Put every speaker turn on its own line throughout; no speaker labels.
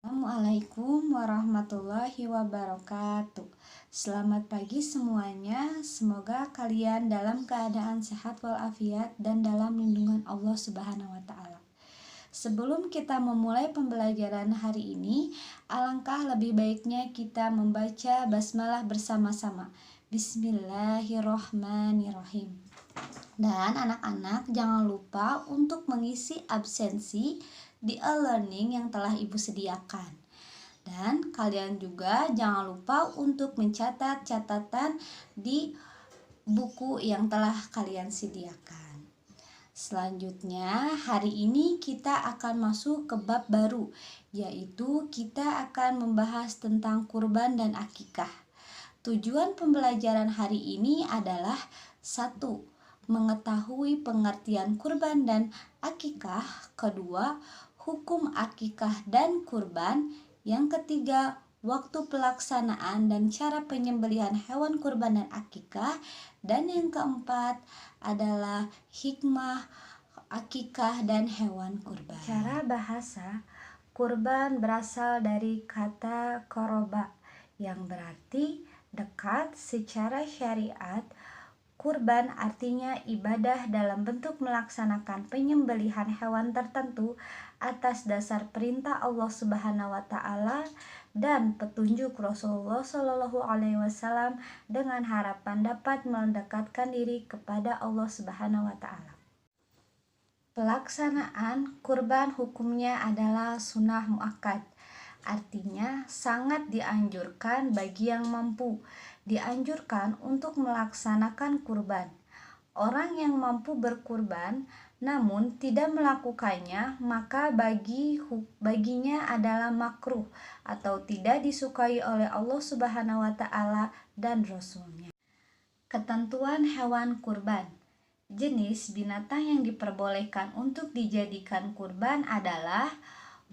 Assalamualaikum warahmatullahi wabarakatuh. Selamat pagi semuanya. Semoga kalian dalam keadaan sehat walafiat dan dalam lindungan Allah Subhanahu wa taala. Sebelum kita memulai pembelajaran hari ini, alangkah lebih baiknya kita membaca basmalah bersama-sama. Bismillahirrohmanirrohim. Dan anak-anak jangan lupa untuk mengisi absensi di e-learning yang telah Ibu sediakan. Dan kalian juga jangan lupa untuk mencatat catatan di buku yang telah kalian sediakan. Selanjutnya, hari ini kita akan masuk ke bab baru, yaitu kita akan membahas tentang kurban dan akikah. Tujuan pembelajaran hari ini adalah 1. Mengetahui pengertian kurban dan akikah. 2. Hukum akikah dan kurban. Yang ketiga, waktu pelaksanaan dan cara penyembelihan hewan kurban dan akikah. Dan yang keempat adalah hikmah akikah dan hewan kurban. Cara bahasa, kurban berasal dari kata koroba yang berarti dekat. Secara syariat, kurban artinya ibadah dalam bentuk melaksanakan penyembelihan hewan tertentu atas dasar perintah Allah Subhanahu wa taala dan petunjuk Rasulullah Shallallahu alaihi wasallam dengan harapan dapat mendekatkan diri kepada Allah Subhanahu wa taala. Pelaksanaan kurban hukumnya adalah sunnah muakkad. Artinya sangat dianjurkan bagi yang mampu. Dianjurkan untuk melaksanakan kurban. Orang yang mampu berkurban namun tidak melakukannya, maka baginya adalah makruh atau tidak disukai oleh Allah Subhanahu wa taala dan Rasulnya. Ketentuan hewan kurban. Jenis binatang yang diperbolehkan untuk dijadikan kurban adalah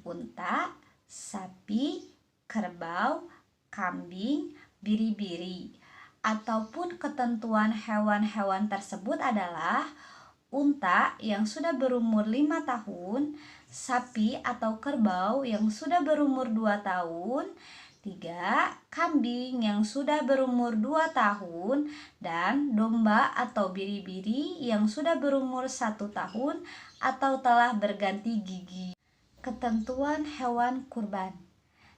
unta, sapi, kerbau, kambing, biri-biri. Ataupun ketentuan hewan-hewan tersebut adalah unta yang sudah berumur 5 tahun, sapi atau kerbau yang sudah berumur 2 tahun, 3. Kambing yang sudah berumur 2 tahun, dan domba atau biri-biri yang sudah berumur 1 tahun atau telah berganti gigi. Ketentuan hewan kurban.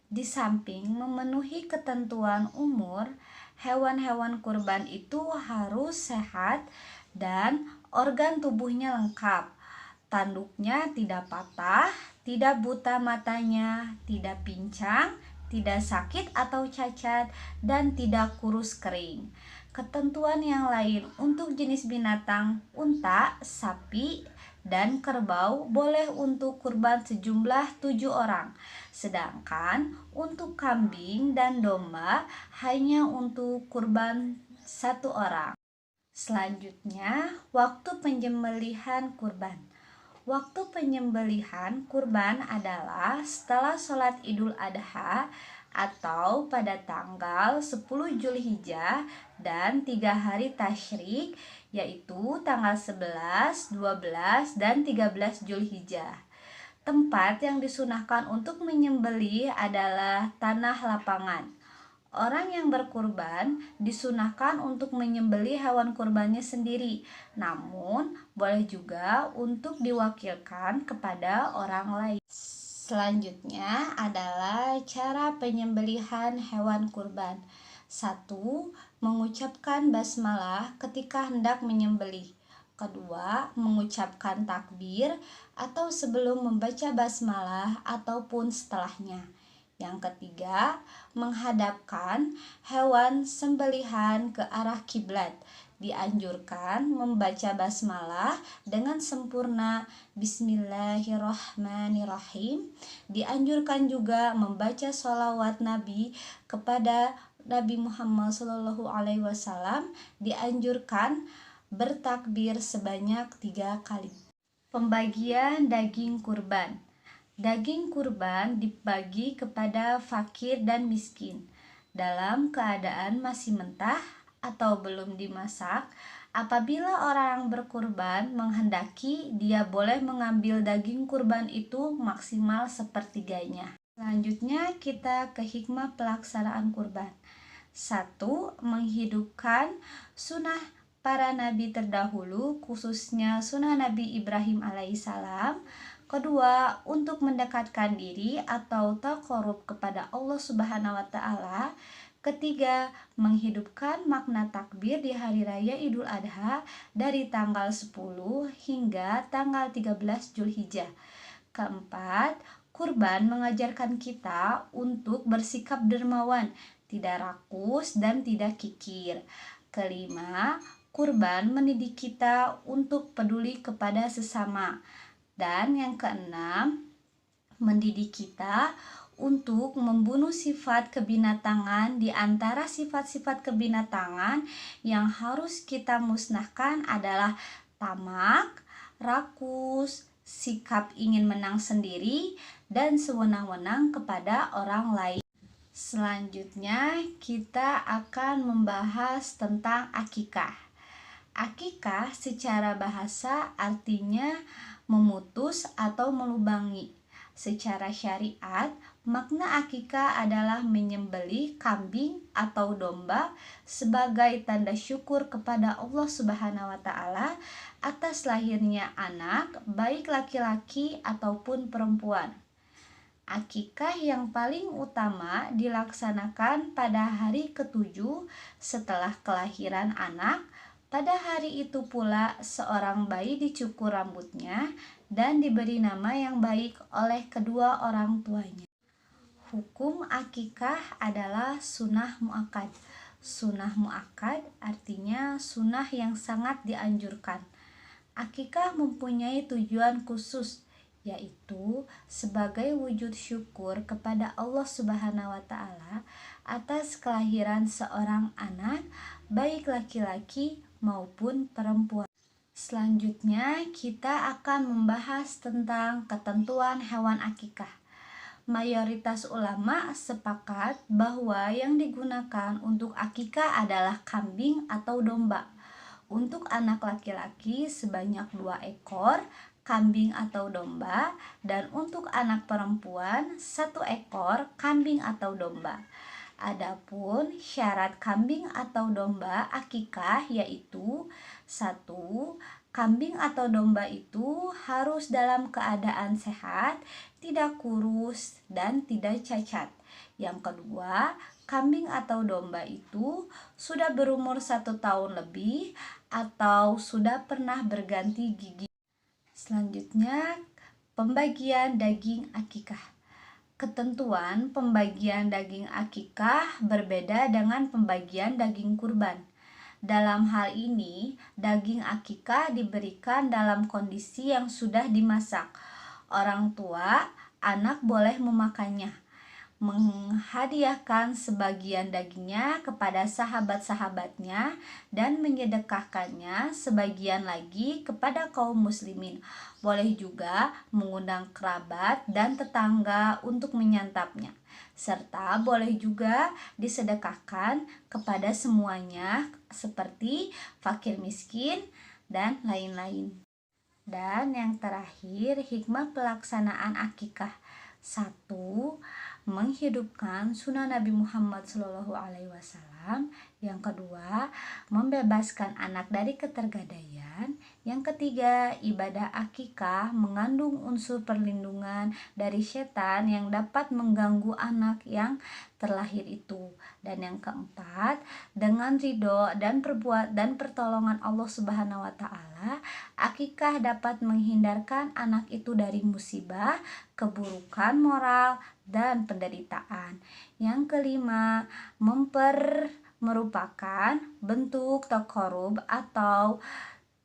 Di samping memenuhi ketentuan umur, hewan-hewan kurban itu harus sehat dan organ tubuhnya lengkap. Tanduknya tidak patah, tidak buta matanya, tidak pincang, tidak sakit atau cacat, dan tidak kurus kering. Ketentuan yang lain untuk jenis binatang unta, sapi, dan kerbau boleh untuk kurban sejumlah 7 orang. Sedangkan untuk kambing dan domba hanya untuk kurban 1 orang. Selanjutnya, waktu penyembelihan kurban. Waktu penyembelihan kurban adalah setelah sholat Idul Adha atau pada tanggal 10 Zulhijjah dan 3 hari tasyrik, yaitu tanggal 11, 12, dan 13 Zulhijjah. Tempat yang disunahkan untuk menyembelih adalah tanah lapangan. Orang yang berkurban disunahkan untuk menyembelih hewan kurbannya sendiri, namun boleh juga untuk diwakilkan kepada orang lain. Selanjutnya adalah cara penyembelihan hewan kurban. 1. Mengucapkan basmalah ketika hendak menyembelih. 2. Mengucapkan takbir atau sebelum membaca basmalah ataupun setelahnya. Yang ketiga, menghadapkan hewan sembelihan ke arah kiblat. Dianjurkan membaca basmalah dengan sempurna, Bismillahirrohmanirrohim. Dianjurkan juga membaca sholawat Nabi kepada Nabi Muhammad SAW. Dianjurkan bertakbir sebanyak 3 kali. Pembagian daging kurban. Daging kurban dibagi kepada fakir dan miskin dalam keadaan masih mentah atau belum dimasak. Apabila orang berkurban menghendaki, dia boleh mengambil daging kurban itu maksimal sepertiganya. Selanjutnya kita ke hikmah pelaksanaan kurban. 1. Menghidupkan sunnah para nabi terdahulu, khususnya sunnah Nabi Ibrahim alaihissalam. Kedua, untuk mendekatkan diri atau taqarrub kepada Allah Subhanahu wa taala. Ketiga, menghidupkan makna takbir di hari raya Idul Adha dari tanggal 10 hingga tanggal 13 Zulhijjah. Keempat, kurban mengajarkan kita untuk bersikap dermawan, tidak rakus dan tidak kikir. Kelima, kurban mendidik kita untuk peduli kepada sesama. Dan yang keenam, mendidik kita untuk membunuh sifat kebinatangan. Di antara sifat-sifat kebinatangan yang harus kita musnahkan adalah tamak, rakus, sikap ingin menang sendiri, dan sewenang-wenang kepada orang lain. Selanjutnya kita akan membahas tentang akikah. Akikah secara bahasa artinya memutus atau melubangi. Secara syariat, makna akikah adalah menyembelih kambing atau domba sebagai tanda syukur kepada Allah Subhanahu wa taala atas lahirnya anak, baik laki-laki ataupun perempuan. Akikah yang paling utama dilaksanakan pada hari ke-7 setelah kelahiran anak. Pada hari itu pula seorang bayi dicukur rambutnya dan diberi nama yang baik oleh kedua orang tuanya. Hukum akikah adalah sunnah muakkad. Sunnah muakkad artinya sunnah yang sangat dianjurkan. Akikah mempunyai tujuan khusus, yaitu sebagai wujud syukur kepada Allah Subhanahu wa taala atas kelahiran seorang anak, baik laki-laki maupun perempuan. Selanjutnya kita akan membahas tentang ketentuan hewan akikah. Mayoritas ulama sepakat bahwa yang digunakan untuk akikah adalah kambing atau domba. Untuk anak laki-laki sebanyak 2 ekor kambing atau domba, dan untuk anak perempuan 1 ekor kambing atau domba. Adapun syarat kambing atau domba akikah yaitu 1. Kambing atau domba itu harus dalam keadaan sehat, tidak kurus dan tidak cacat. Yang kedua, kambing atau domba itu sudah berumur 1 tahun lebih atau sudah pernah berganti gigi. Selanjutnya, pembagian daging akikah. Ketentuan pembagian daging akikah berbeda dengan pembagian daging kurban. Dalam hal ini, daging akikah diberikan dalam kondisi yang sudah dimasak. Orang tua, anak boleh memakannya, menghadiahkan sebagian dagingnya kepada sahabat-sahabatnya, dan menyedekahkannya sebagian lagi kepada kaum muslimin. Boleh juga mengundang kerabat dan tetangga untuk menyantapnya, serta boleh juga disedekahkan kepada semuanya seperti fakir miskin dan lain-lain. Dan yang terakhir, hikmah pelaksanaan akikah. 1. Menghidupkan sunnah Nabi Muhammad SAW. Yang kedua, membebaskan anak dari ketergadaian. Yang ketiga, ibadah akikah mengandung unsur perlindungan dari setan yang dapat mengganggu anak yang terlahir itu. Dan yang keempat, dengan ridho dan pertolongan Allah Subhanahu wa taala, akikah dapat menghindarkan anak itu dari musibah, keburukan moral, dan penderitaan. Yang kelima, merupakan bentuk taqarrub atau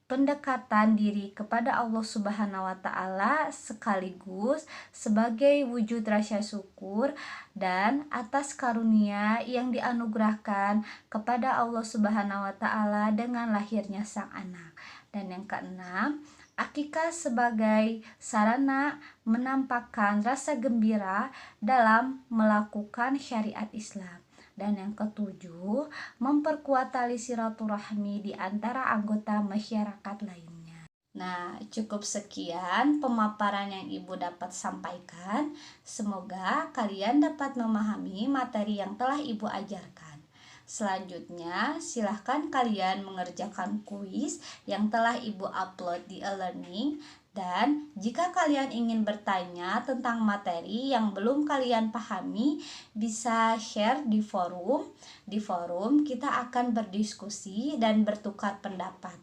pendekatan diri kepada Allah Subhanahu wa taala, sekaligus sebagai wujud rasa syukur dan atas karunia yang dianugerahkan kepada Allah Subhanahu wa taala dengan lahirnya sang anak. Dan yang keenam, akikah sebagai sarana menampakkan rasa gembira dalam melakukan syariat Islam. Dan yang ketujuh, memperkuat tali silaturahmi di antara anggota masyarakat lainnya. Nah, cukup sekian pemaparan yang Ibu dapat sampaikan. Semoga kalian dapat memahami materi yang telah Ibu ajarkan. Selanjutnya, silahkan kalian mengerjakan kuis yang telah Ibu upload di e-learning. Dan jika kalian ingin bertanya tentang materi yang belum kalian pahami, bisa share di forum. Di forum kita akan berdiskusi dan bertukar pendapat.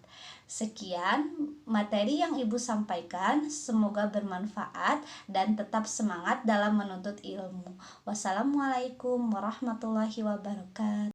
Sekian materi yang Ibu sampaikan, semoga bermanfaat dan tetap semangat dalam menuntut ilmu. Wassalamualaikum warahmatullahi wabarakatuh.